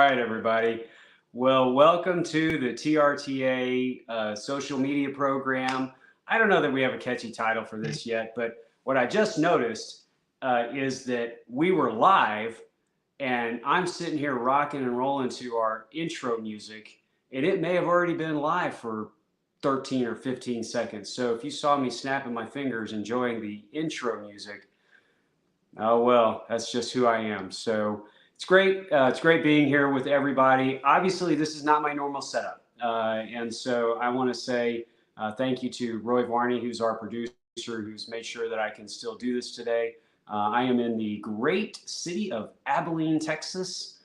right, everybody. Well, welcome to the TRTA social media program. I don't know that we have a catchy title for this yet, but what I just noticed is that we were live and I'm sitting here rocking and rolling to our intro music, and it may have already been live for 13 or 15 seconds. So if you saw me snapping my fingers enjoying the intro music, oh well, that's just who I am. So it's great. It's great being here with everybody. Obviously, this is not my normal setup, and so I want to say thank you to Roy Varney, who's our producer, who's made sure that I can still do this today. I am in the great city of Abilene, Texas.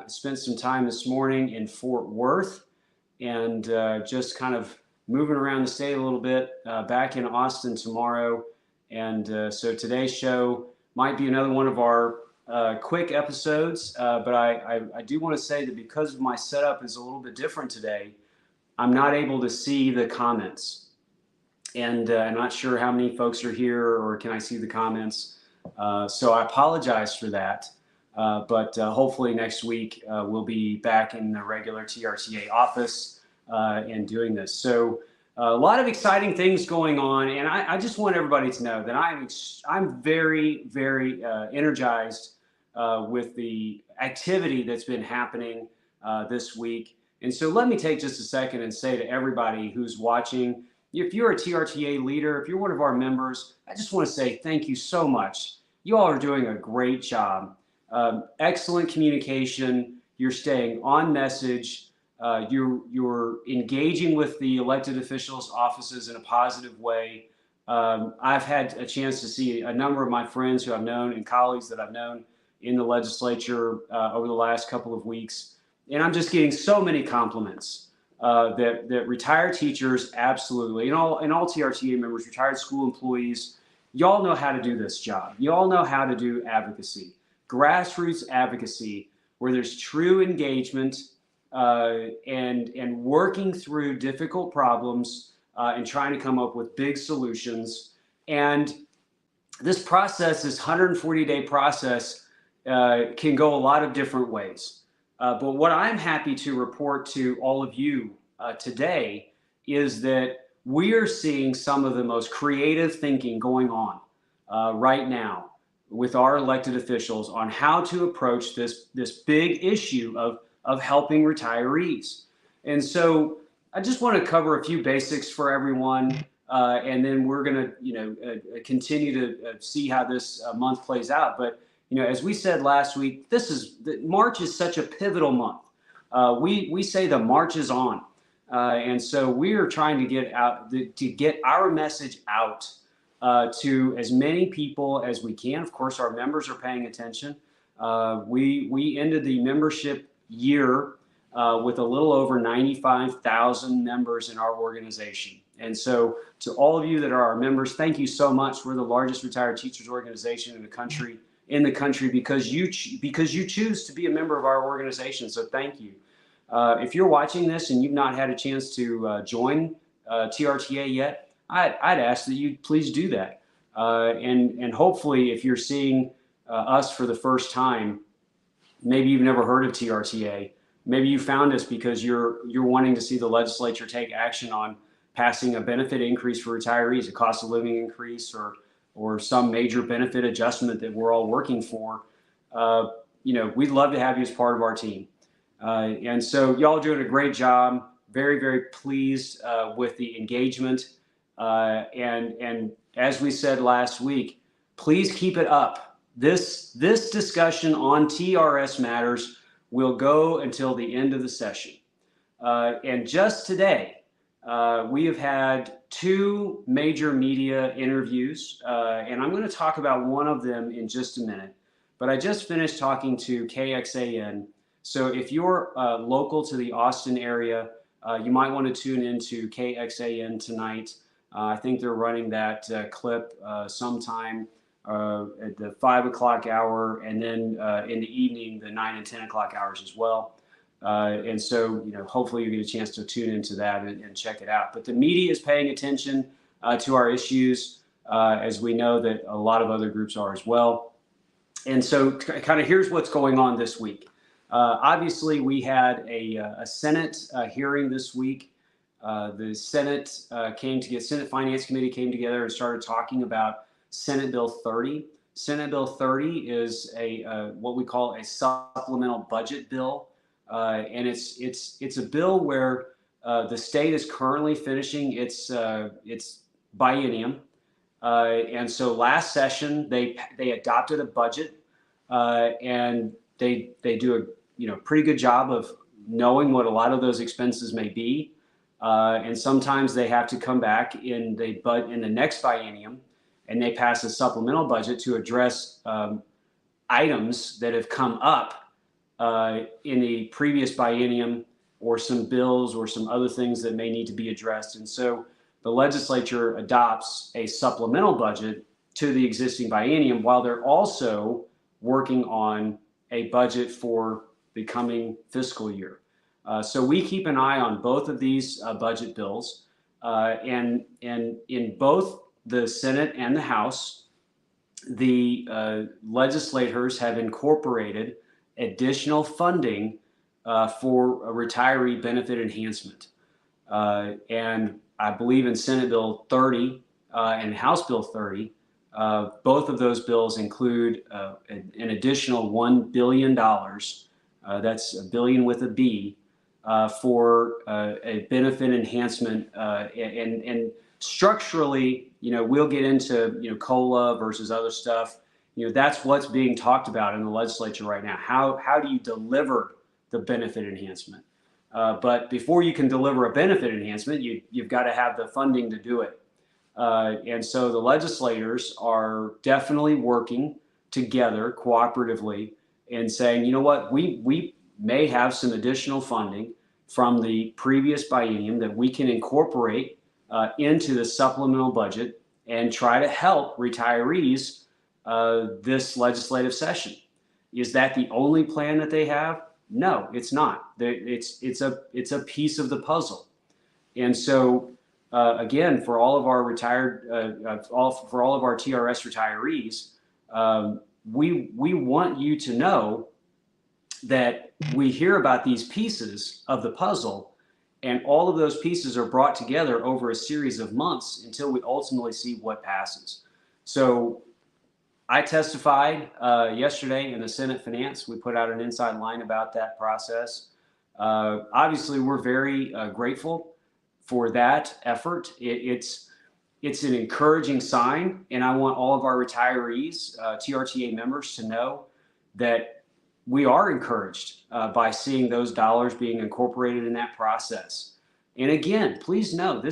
Spent some time this morning in Fort Worth, and just kind of moving around the state a little bit. Back in Austin tomorrow, and so today's show might be another one of our quick episodes, but I do want to say that because my setup is a little bit different today, I'm not able to see the comments. And I'm not sure how many folks are here or can I see the comments. So I apologize for that. But hopefully next week we'll be back in the regular TRTA office and doing this. So a lot of exciting things going on, and I just want everybody to know that I'm very, very energized with the activity that's been happening this week. And so let me take just a second and say to everybody who's watching, if you're a TRTA leader, if you're one of our members, I just want to say thank you so much. You all are doing a great job. Excellent communication. You're staying on message. You're engaging with the elected officials' offices in a positive way. I've had a chance to see a number of my friends who I've known and colleagues that I've known in the legislature over the last couple of weeks, and I'm just getting so many compliments that retired teachers, absolutely, and all TRTA members, retired school employees, y'all know how to do this job. Y'all know how to do advocacy, grassroots advocacy, where there's true engagement. And working through difficult problems and trying to come up with big solutions. And this process, this 140-day process, can go a lot of different ways. But what I'm happy to report to all of you today is that we are seeing some of the most creative thinking going on right now with our elected officials on how to approach this big issue of helping retirees. And so I just want to cover a few basics for everyone, and then we're going to continue to see how this month plays out. But as we said last week, March is such a pivotal month. We say the march is on, and so we are trying to get our message out to as many people as we can. Of course, our members are paying attention. We ended the membership year with a little over 95,000 members in our organization. And so to all of you that are our members, thank you so much. We're the largest retired teachers organization in the country because you choose to be a member of our organization. So thank you. If you're watching this and you've not had a chance to join TRTA yet, I'd ask that you please do that. And hopefully if you're seeing us for the first time, maybe you've never heard of TRTA. Maybe you found us because you're wanting to see the legislature take action on passing a benefit increase for retirees, a cost of living increase, or some major benefit adjustment that we're all working for. We'd love to have you as part of our team. And so y'all are doing a great job. Very, very pleased with the engagement. And as we said last week, please keep it up. This discussion on TRS matters will go until the end of the session. And just today, we have had two major media interviews, and I'm going to talk about one of them in just a minute. But I just finished talking to KXAN. So if you're local to the Austin area, you might want to tune into KXAN tonight. I think they're running that clip sometime at the 5 o'clock hour, and then in the evening, the 9 and 10 o'clock hours as well. And so, hopefully you get a chance to tune into that and check it out. But the media is paying attention to our issues, as we know that a lot of other groups are as well. And so kind of here's what's going on this week. Obviously, we had a Senate hearing this week. The Senate Senate Finance Committee came together and started talking about Senate Bill 30. Senate Bill 30 is what we call a supplemental budget bill, and it's a bill where the state is currently finishing its biennium, and so last session they adopted a budget, and they do a pretty good job of knowing what a lot of those expenses may be. And sometimes they have to come back in the next biennium, and they pass a supplemental budget to address items that have come up in the previous biennium, or some bills or some other things that may need to be addressed. And so the legislature adopts a supplemental budget to the existing biennium while they're also working on a budget for the coming fiscal year. So we keep an eye on both of these budget bills, and in both the Senate and the House, the legislators have incorporated additional funding for a retiree benefit enhancement. And I believe in Senate Bill 30 and House Bill 30, both of those bills include an additional $1 billion. That's a billion with a B, for a benefit enhancement, and structurally, we'll get into COLA versus other stuff. That's what's being talked about in the legislature right now. How do you deliver the benefit enhancement? But before you can deliver a benefit enhancement, you've got to have the funding to do it. And so the legislators are definitely working together cooperatively and saying, you know what, we may have some additional funding from the previous biennium that we can incorporate into the supplemental budget and try to help retirees this legislative session. Is that the only plan that they have? No, it's not. It's a piece of the puzzle. And so again, for all of our for all of our TRS retirees, we want you to know that we hear about these pieces of the puzzle, and all of those pieces are brought together over a series of months until we ultimately see what passes. So I testified yesterday in the Senate Finance. We put out an inside line about that process. Obviously, we're very grateful for that effort. It's an encouraging sign, and I want all of our retirees, TRTA members, to know that we are encouraged by seeing those dollars being incorporated in that process. And again, please know,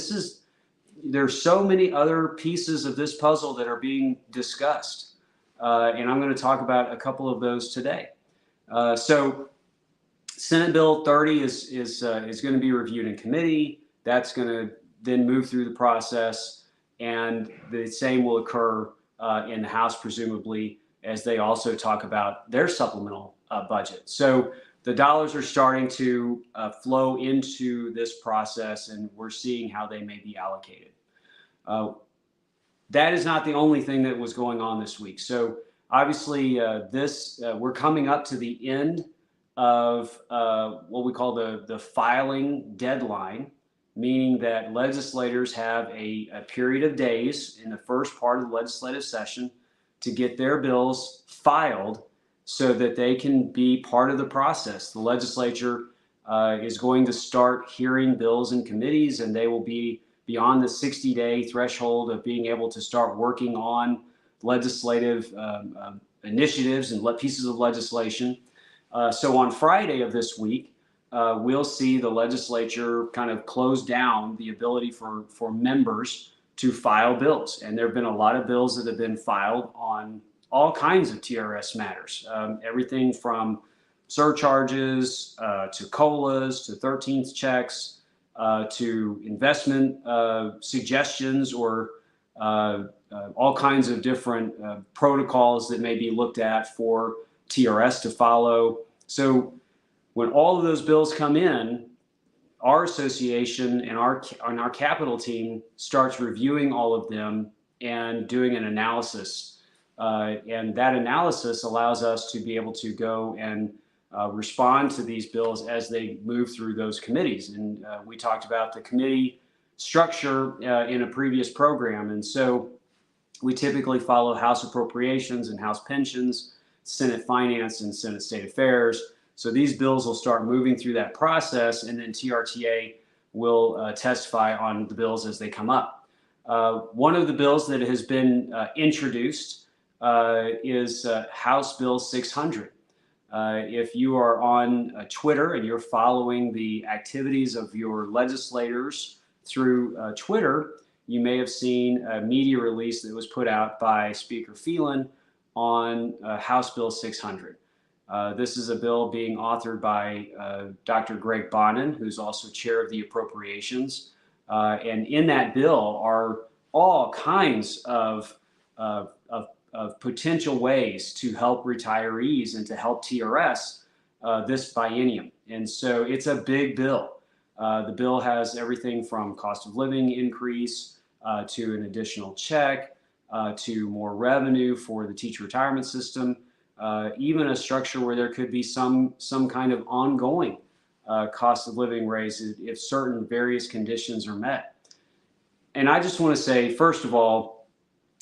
there's so many other pieces of this puzzle that are being discussed. And I'm going to talk about a couple of those today. So Senate Bill 30 is going to be reviewed in committee. That's going to then move through the process, and the same will occur in the House, presumably, as they also talk about their supplemental budget. So the dollars are starting to flow into this process, and we're seeing how they may be allocated. That is not the only thing that was going on this week. So obviously, we're coming up to the end of what we call the filing deadline, meaning that legislators have a period of days in the first part of the legislative session to get their bills filed so that they can be part of the process. The legislature is going to start hearing bills in committees, and they will be beyond the 60-day threshold of being able to start working on legislative initiatives and pieces of legislation. So on Friday of this week, we'll see the legislature kind of close down the ability for members to file bills. And there have been a lot of bills that have been filed on all kinds of TRS matters, everything from surcharges to COLAs to 13th checks to investment suggestions, or all kinds of different protocols that may be looked at for TRS to follow. So when all of those bills come in, our association and our capital team starts reviewing all of them and doing an analysis. And that analysis allows us to be able to go and respond to these bills as they move through those committees. And we talked about the committee structure in a previous program. And so we typically follow House Appropriations and House Pensions, Senate Finance, and Senate State Affairs. So these bills will start moving through that process, and then TRTA will testify on the bills as they come up. One of the bills that has been introduced is House Bill 600. If you are on Twitter and you're following the activities of your legislators through Twitter, you may have seen a media release that was put out by Speaker Phelan on House Bill 600. This is a bill being authored by Dr. Greg Bonin, who's also chair of the Appropriations. And in that bill are all kinds of potential ways to help retirees and to help TRS this biennium. And so it's a big bill. The bill has everything from cost of living increase to an additional check, to more revenue for the teacher retirement system, even a structure where there could be some kind of ongoing cost of living raise if certain various conditions are met. And I just want to say, first of all,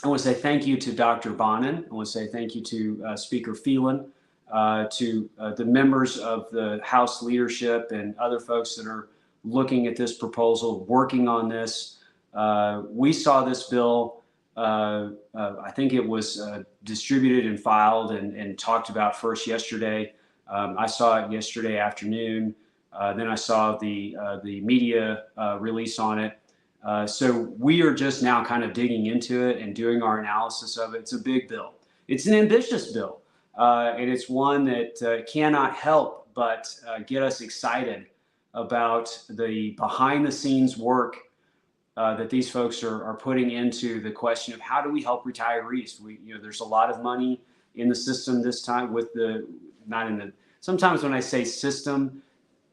I want to say thank you to Dr. Bonin. I want to say thank you to Speaker Phelan, to the members of the House leadership and other folks that are looking at this proposal, working on this. We saw this bill, I think it was distributed and filed and talked about first yesterday. I saw it yesterday afternoon. Then I saw the media release on it. So we are just now kind of digging into it and doing our analysis of it. It's a big bill. It's an ambitious bill, and it's one that cannot help but get us excited about the behind the scenes work that these folks are putting into the question of how do we help retirees. There's a lot of money in the system this time sometimes when I say system,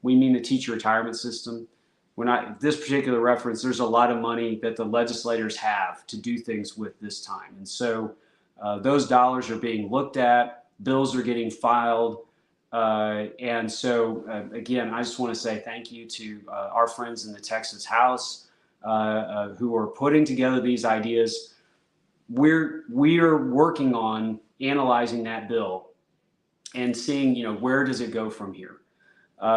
we mean the teacher retirement system. This particular reference, there's a lot of money that the legislators have to do things with this time. And so those dollars are being looked at, bills are getting filed. And so, again, I just want to say thank you to our friends in the Texas House who are putting together these ideas. We are working on analyzing that bill and seeing, where does it go from here.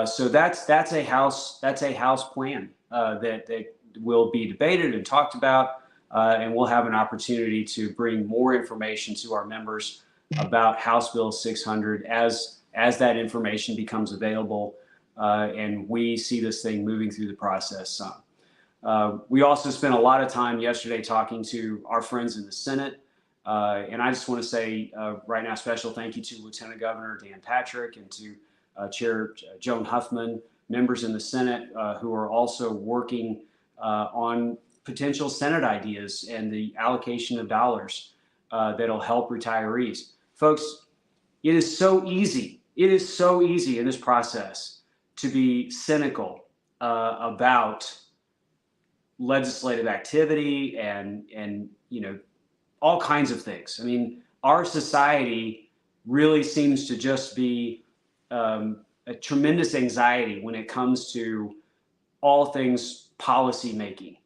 So that's a House plan that will be debated and talked about, and we'll have an opportunity to bring more information to our members about House Bill 600 as that information becomes available, and we see this thing moving through the process some. We also spent a lot of time yesterday talking to our friends in the Senate, and I just want to say right now special thank you to Lieutenant Governor Dan Patrick and to Chair Joan Huffman, members in the Senate who are also working on potential Senate ideas and the allocation of dollars that'll help retirees. Folks, it is so easy. It is so easy in this process to be cynical about legislative activity and all kinds of things. I mean, our society really seems to just be a tremendous anxiety when it comes to all things policy making.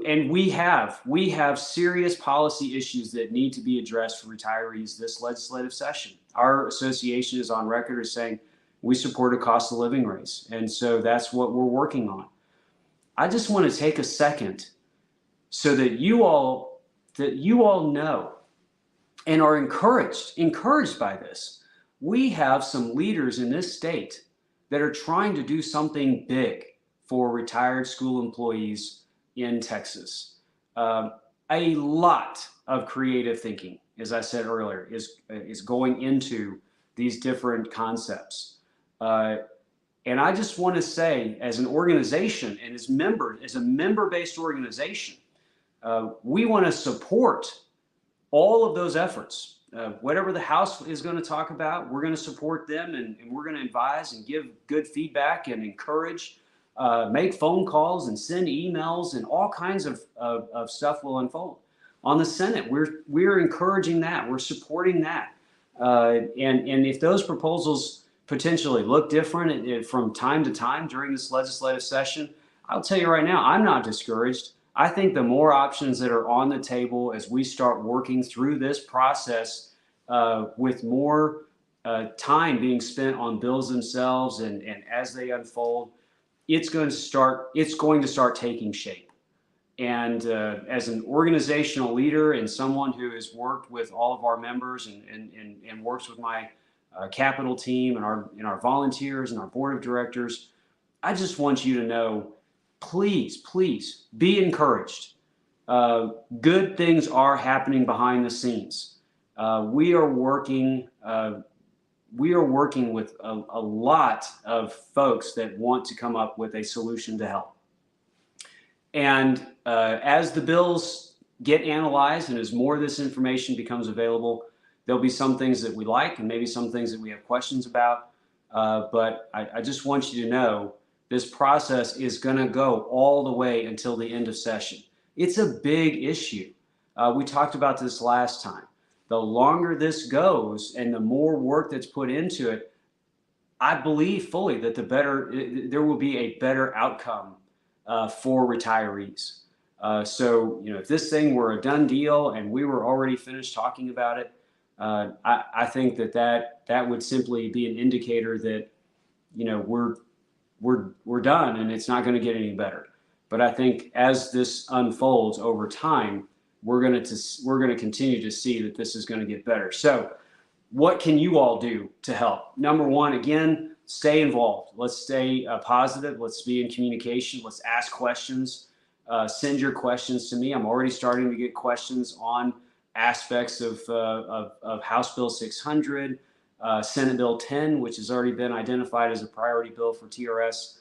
And we have serious policy issues that need to be addressed for retirees this legislative session. Our association is on record as saying we support a cost of living raise. And so that's what we're working on. I just want to take a second so that you all know and are encouraged by this. We have some leaders in this state that are trying to do something big for retired school employees in Texas. A lot of creative thinking, as I said earlier, is going into these different concepts. And I just want to say, as an organization and as a member-based organization, we want to support all of those efforts. Whatever the House is going to talk about, we're going to support them, and we're going to advise and give good feedback and encourage, make phone calls and send emails, and all kinds of stuff will unfold. On the Senate, we're encouraging that. We're supporting that. And if those proposals potentially look different from time to time during this legislative session, I'll tell you right now, I'm not discouraged. I think the more options that are on the table as we start working through this process, with more time being spent on bills themselves and as they unfold, it's going to start taking shape. And as an organizational leader and someone who has worked with all of our members and works with my capital team and our volunteers and our board of directors, I just want you to know, please be encouraged. Good things are happening behind the scenes. We are working with a lot of folks that want to come up with a solution to help. And as the bills get analyzed and as more of this information becomes available, there'll be some things that we like and maybe some things that we have questions about. But I just want you to know this process is going to go all the way until the end of session. It's a big issue. We talked about this last time. The longer this goes and the more work that's put into it, I believe fully that there will be a better outcome for retirees. So, if this thing were a done deal and we were already finished talking about it, I think that would simply be an indicator that, we're done and it's not going to get any better. But I think as this unfolds over time, we're going to continue to see that this is going to get better. So what can you all do to help? Number one, again, stay involved. Let's stay positive. Let's be in communication. Let's ask questions. Send your questions to me. I'm already starting to get questions on aspects of House Bill 600, Senate Bill 10, which has already been identified as a priority bill for TRS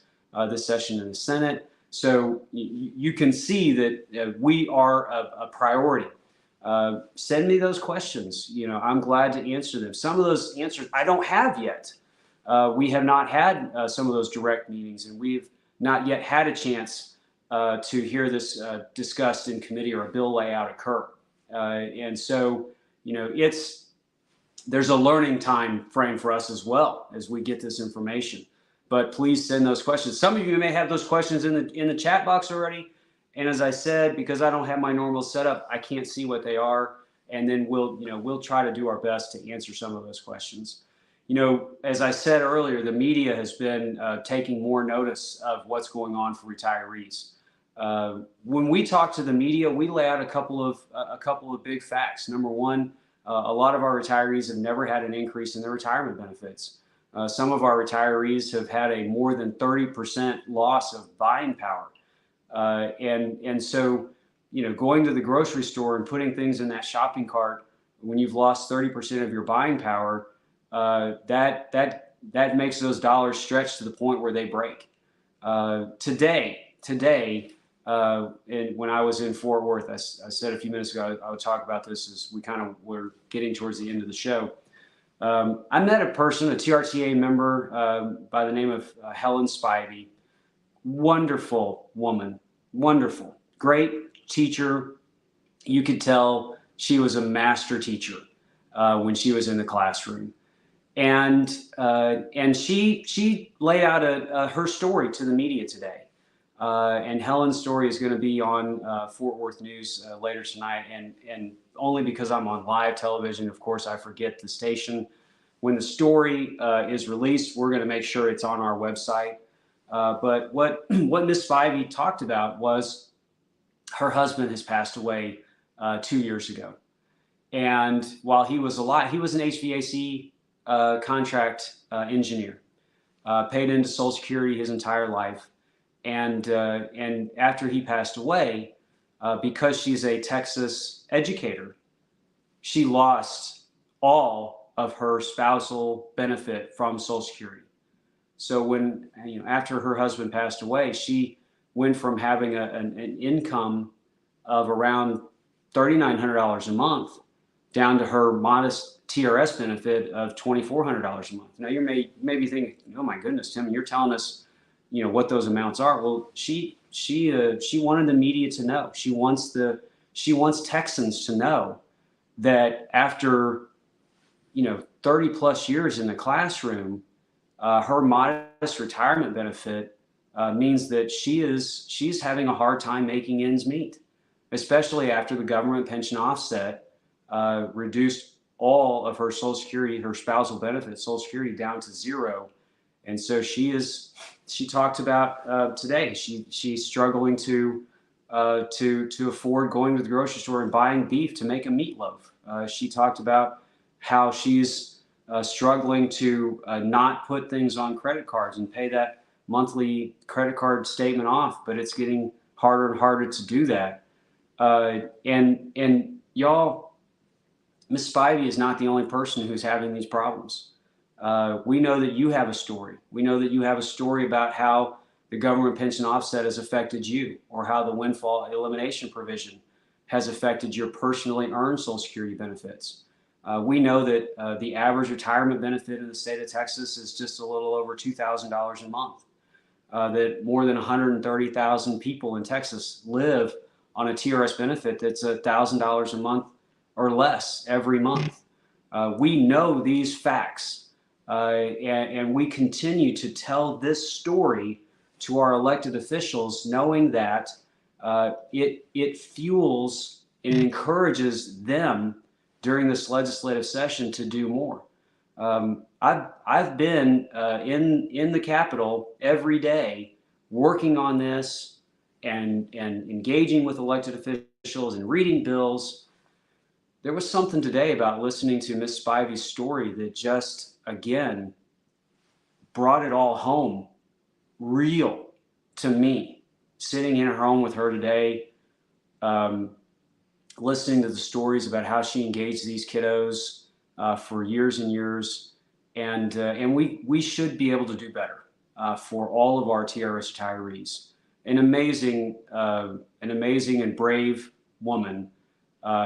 this session in the Senate. So you can see that we are a priority. Send me those questions. I'm glad to answer them. Some of those answers I don't have yet. We have not had some of those direct meetings, and we've not yet had a chance to hear this discussed in committee or a bill layout occur. And so, there's a learning time frame for us as well as we get this information. But please send those questions. Some of you may have those questions in the chat box already. And as I said, because I don't have my normal setup, I can't see what they are. And then we'll try to do our best to answer some of those questions. As I said earlier, the media has been taking more notice of what's going on for retirees. When we talk to the media, we lay out a couple of big facts. Number one, a lot of our retirees have never had an increase in their retirement benefits. Some of our retirees have had a more than 30% loss of buying power. And so, going to the grocery store and putting things in that shopping cart when you've lost 30% of your buying power, that makes those dollars stretch to the point where they break. Today, and when I was in Fort Worth, I said a few minutes ago, I would talk about this as we kind of were getting towards the end of the show. I met a person, a TRTA member by the name of Helen Spivey. Wonderful woman, wonderful, great teacher. You could tell she was a master teacher when she was in the classroom. And she laid out her story to the media today. And Helen's story is going to be on Fort Worth News later tonight. And only because I'm on live television, of course, I forget the station. When the story is released, we're going to make sure it's on our website. But what Miss Spivey talked about was her husband has passed away 2 years ago. And while he was alive, he was an HVAC contract engineer, paid into Social Security his entire life. And after he passed away, because she's a Texas educator, she lost all of her spousal benefit from Social Security. So when, after her husband passed away, she went from having an income of around $3,900 a month down to her modest TRS benefit of $2,400 a month. Now you may be thinking, oh my goodness, Tim, you're telling us, what those amounts are. Well, she wanted the media to know. She wants Texans to know that after 30 plus years in the classroom, her modest retirement benefit means that she's having a hard time making ends meet, especially after the government pension offset reduced all of her Social Security, her spousal benefits, Social Security down to zero. And so she talked about today, she's struggling to afford going to the grocery store and buying beef to make a meatloaf. She talked about how she's struggling to not put things on credit cards and pay that monthly credit card statement off, but it's getting harder and harder to do that. And y'all, Miss Spivey is not the only person who's having these problems. We know that you have a story. We know that you have a story about how the government pension offset has affected you, or how the windfall elimination provision has affected your personally earned Social Security benefits. We know that the average retirement benefit in the state of Texas is just a little over $2,000 a month. That more than 130,000 people in Texas live on a TRS benefit that's $1,000 a month or less every month. We know these facts, and we continue to tell this story to our elected officials, knowing that it fuels and encourages them during this legislative session to do more. I've been in the Capitol every day working on this and engaging with elected officials and reading bills. There was something today about listening to Ms. Spivey's story that just, again, brought it all home real to me. Sitting in her home with her today, listening to the stories about how she engaged these kiddos for years and years, and we should be able to do better for all of our TRS retirees. An amazing and brave woman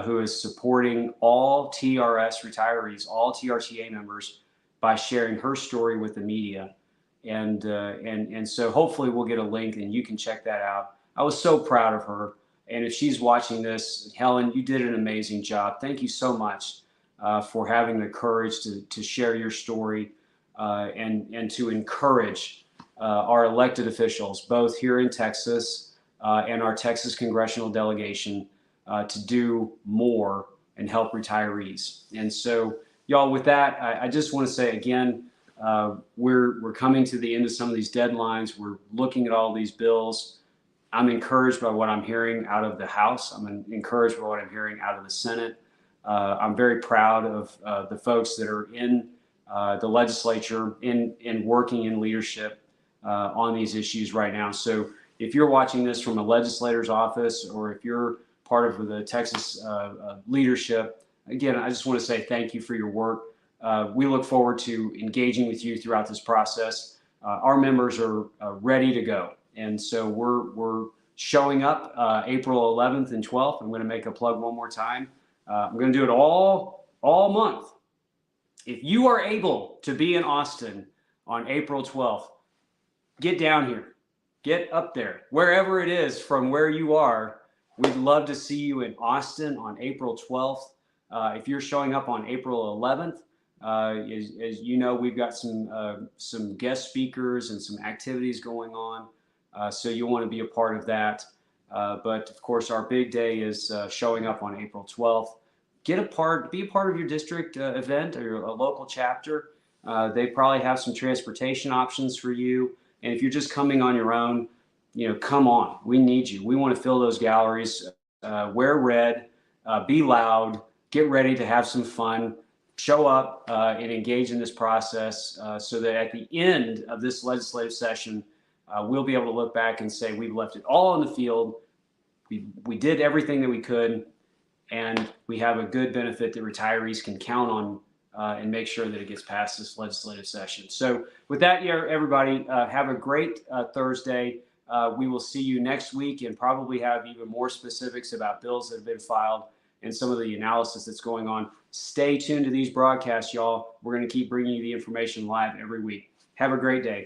who is supporting all TRS retirees, all TRTA members, by sharing her story with the media. And so hopefully we'll get a link and you can check that out. I was so proud of her. And if she's watching this, Helen, you did an amazing job. Thank you so much for having the courage to share your story and to encourage our elected officials, both here in Texas and our Texas congressional delegation, to do more and help retirees. And so, y'all, with that, I just want to say again, we're coming to the end of some of these deadlines. We're looking at all these bills. I'm encouraged by what I'm hearing out of the House. I'm encouraged by what I'm hearing out of the Senate. I'm very proud of the folks that are in the legislature in working in leadership on these issues right now. So if you're watching this from a legislator's office, or if you're part of the Texas leadership, again, I just want to say thank you for your work. We look forward to engaging with you throughout this process. Our members are ready to go. And so we're showing up April 11th and 12th. I'm going to make a plug one more time. I'm going to do it all month. If you are able to be in Austin on April 12th, get down here, get up there, wherever it is from where you are. We'd love to see you in Austin on April 12th. If you're showing up on April 11th, as you know, we've got some guest speakers and some activities going on. So you'll want to be a part of that. But of course, our big day is showing up on April 12th. Be a part of your district event or your local chapter. They probably have some transportation options for you. And if you're just coming on your own, come on. We need you. We want to fill those galleries. Wear red, be loud, get ready to have some fun. Show up and engage in this process so that at the end of this legislative session, we'll be able to look back and say we've left it all on the field. We did everything that we could, and we have a good benefit that retirees can count on and make sure that it gets past this legislative session. So with that, everybody, have a great Thursday. We will see you next week and probably have even more specifics about bills that have been filed and some of the analysis that's going on. Stay tuned to these broadcasts, y'all. We're going to keep bringing you the information live every week. Have a great day.